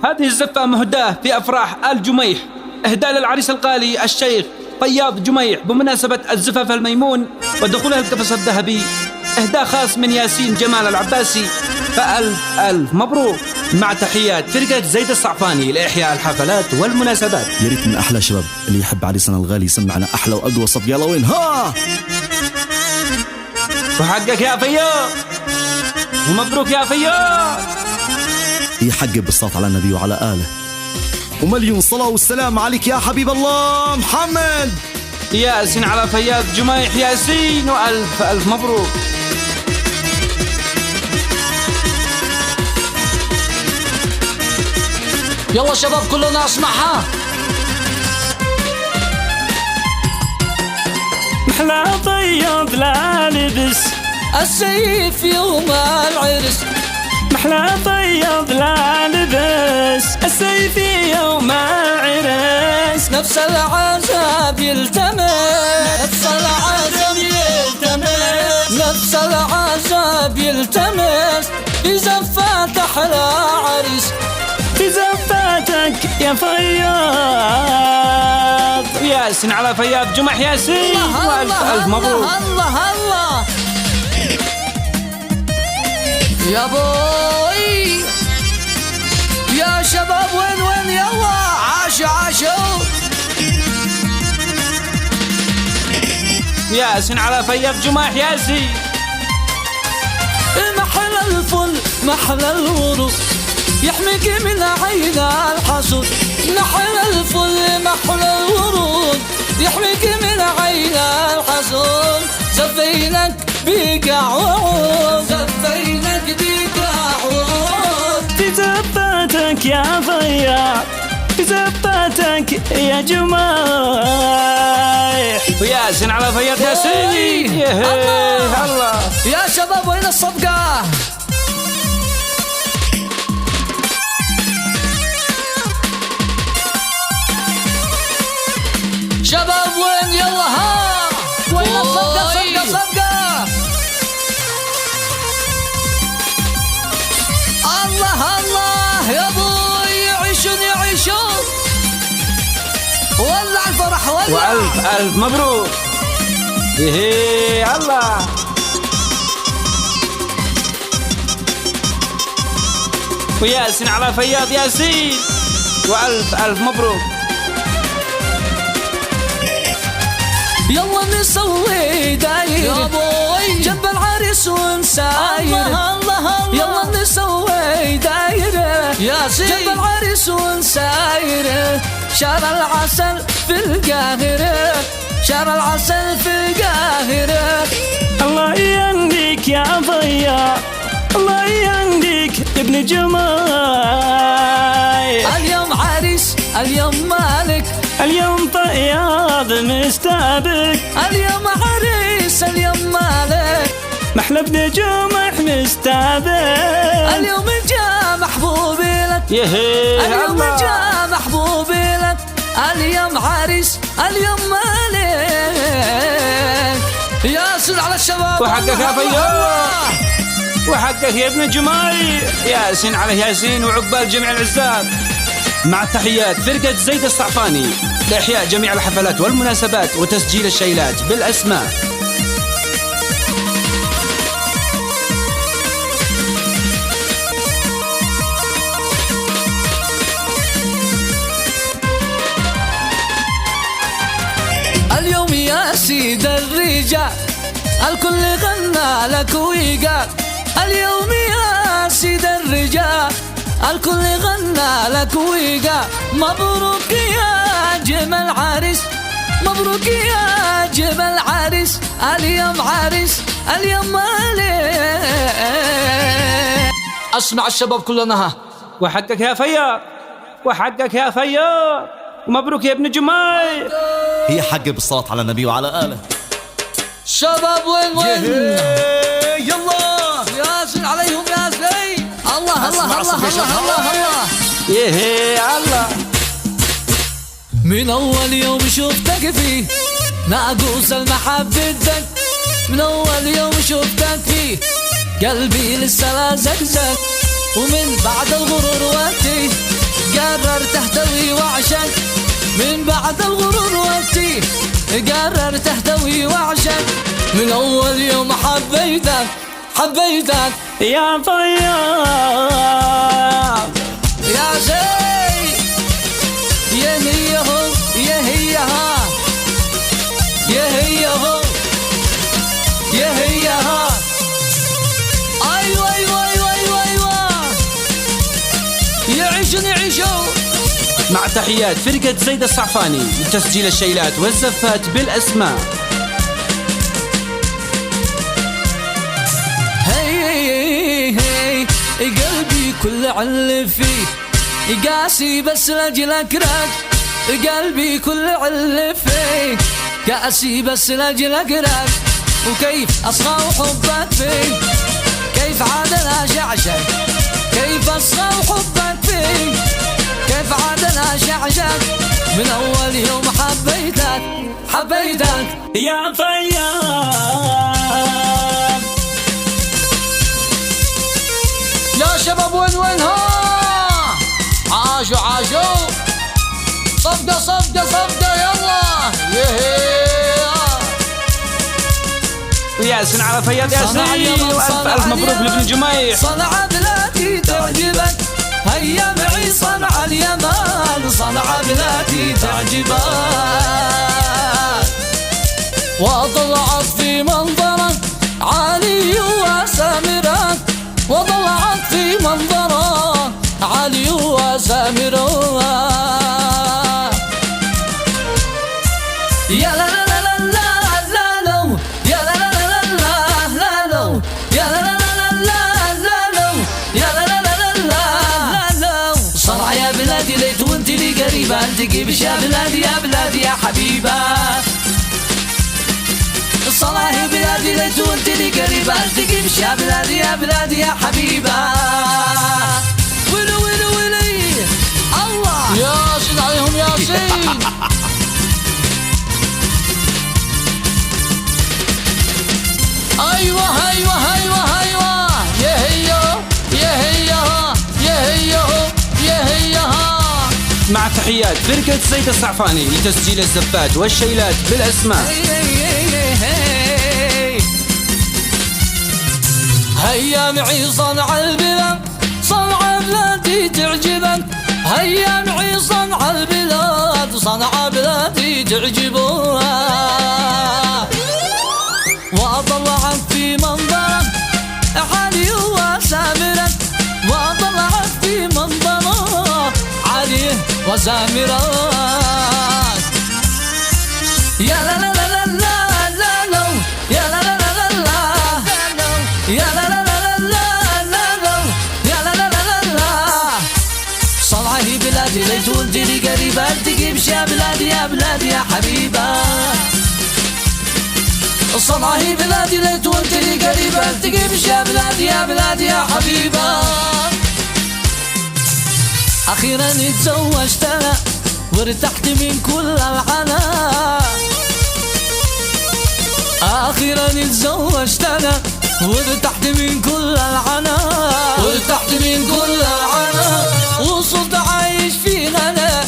هذه الزفة مهداة في أفراح آل جميح، إهداء للعريس الغالي الشيخ فياض جميح بمناسبة الزفاف الميمون ودخوله القفص الذهبي. إهداء خاص من ياسين جمال العباسي، فألف ألف مبروك، مع تحيات فرقة زيد الصعفاني لإحياء الحفلات والمناسبات. يا ريت من أحلى شباب اللي يحب عريسنا الغالي يسمعنا أحلى وأقوى صف. يلا وين ها؟ وحقك يا فياض، ومبروك يا فياض. يحقق بالصلاة على النبي وعلى آله، ومليون صلاة والسلام عليك يا حبيب الله محمد. ياسين على فياض جميح ياسين، وألف ألف مبروك. يلا شباب كلنا اسمعها. محلى فياض لا لبس السيف يوم العرس، محلى فياض لا لبس السيف يوم العرس. نفس العذاب يلتمس، نفس العذاب يلتمس، نفس العذاب يلتمس في زفات أحلى عريس، في زفاتك يا فياض. ياسين على فياض جمح ياسين، وألف ألف مبروك. الله الله يا بوي يا شباب، وين يلا عاشوا. ياسين على فياض جمح ياسين. محل الفل محل الورود يحميك من عين الحسود، محل الفل محل الورود يحميك من عين الحسود. زفينك بقع وعود، زفينك بقع وعود في زفاتك يا فياض، في زفاتك يا جمايح. وياسين على فياض ياسين. الله يا شباب وين الصفقة؟ شباب وين يلا ها؟ وين الصفقة؟ صفقة الله يا ابوي، يعيشون ولع الفرح ولع. وألف ألف مبروك. الله وياسين على فياض ياسين، وألف ألف مبروك. يلا نسوي داير يا بوي جنب العريس ونساير، الله يلا نسوي دايرة جنب العريس ونساير. شهر العسل في القاهرة، شهر العسل في القاهرة. الله يهنيك يا فياض، الله يهنيك ابن جمايح. اليوم عريس اليوم مالك، اليوم فياض مستابك، اليوم عريس اليوم مالك، محلى ابن جمح مستابك. اليوم جاء محبوبي لك، اليوم جاء محبوبي لك. اليوم عريس اليوم مالك. ياسين على الشباب، وحقك يا فياض، وحقك يا ابن جمايح. ياسين على ياسين، وعقبال جميع العزاب، مع تحيات فرقة زيد الصعفاني لإحياء جميع الحفلات والمناسبات وتسجيل الشيلات بالأسماء. اليوم يا سيد الرجال الكل غنى لك وقال، اليوم يا سيد الرجال الكل غنى لك وقال. مبروك يا جمال عريس، مبروك يا جمال عريس. اليوم عريس اليوم مالك. اسمع الشباب كلنا ها. وحقك يا فياض، وحقك يا فياض، ومبروك يا ابن جمايح. هي حق بالصلاة على النبي وعلى آله. شباب وين يلا ياسين عليهم ياسين. الله الله من أول يوم شفتك فيه ناقوس المحبتك، من أول يوم شفتك فيه قلبي لسه لا زقزق، ومن بعد الغرور وقتي بعد الغرور والتيه قررت اهتوي واعشق من اول يوم حبيتك حبيتك يا فياض يا شي يا هي هو يا هي ها يا هي هو يا هي ها ايوه ايوه ايوه ايوه ايوه يعيشون يعيشون. مع تحيات فرقة زيد الصعفاني لتسجيل الشيلات والزفات بالأسماء. هي قلبي كل علي فيه قاسي بس لاجلك راك قلبي كل علي فيه قاسي بس لاجلك راك وكيف اصغى وحبك فيه كيف عاد انا شعشع كيف اصغى وحبك فيه كيف عاد انا شعشع من اول يوم حبيتك حبيتك يا فياض. يا شباب وين ها عاشوا عاشوا صفقة صفقة صفقة يلا وياسين على فياض ياسين والف الف مبروك لابن جميح. صنع بلادي تعجبك هيا معي صنع اليمن صنع بلادي تعجبك وطلعت في منظرك عالي وسامرك وطلعت في منظرك عالي وسامرك يا لا لا لا لا لا لا يا لا لا لا لا لا لا يا لا لا لا لا لا لا يا لا لا لا لا لا صنع يا بلادي ليت وانت لي قريبة التقي بش يا بلادي يا بلادي يا حبيبة صنع يا بلادي ليت وانت لي قريبة التقي بش يا بلادي يا بلادي يا حبيبة ويلو ويلو ويلي الله ياسين عليهم ياسين ايوه ايوه ايوه ايوه يا هي يا هي يا هي يا هي مع تحيات فرقة زيد الصعفاني لتسجيل الزفات والشيلات بالأسماء. هيا معي صنع البلاد صنع بلادي تعجبك هيا معي صنع البلاد صنع بلادي تعجبك وأطلعك في منظرك عالي وسامرك وأطلعك في منظرك عالي وسامرك يا لا لا لا لا لا لا يا لا لا لا لا يا لا لا لا لا لا يا لا لا لا لا صنعه بلادي ليت وانت لي قريبة التقي بش يا بلادي يا بلادي يا حبيبة صنعه بلادي ليت وانت لي قريبة التقي بش يا بلادي يا بلادي يا حبيبة أخيرا اتزوجت أنا وارتحت من كل العناء أخيرا اتزوجت أنا وارتحت من كل العناء وارتحت من كل العناء وصرت عايش في غلا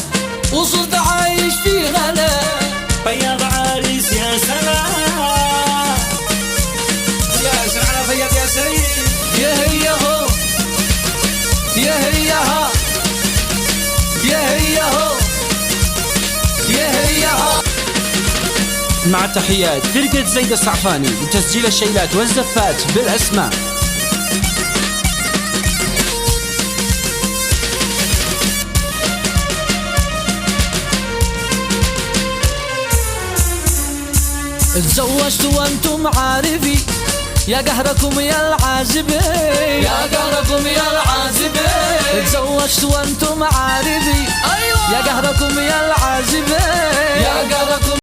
وصرت عايش في غلا فياض عريس يا سلام ياسين على فياض ياسين يا هي هو يا هي ها يا هي هو يا هي ها. مع تحيات فرقة زيد الصعفاني لتسجيل الشيلات والزفات بالأسماء. تزوجت وانتم عارفي يا قهركم يا العازبين يا قهركم يا العازبين تزوجت وانتم عارفي ايوه يا قهركم يا العازبين يا قهركم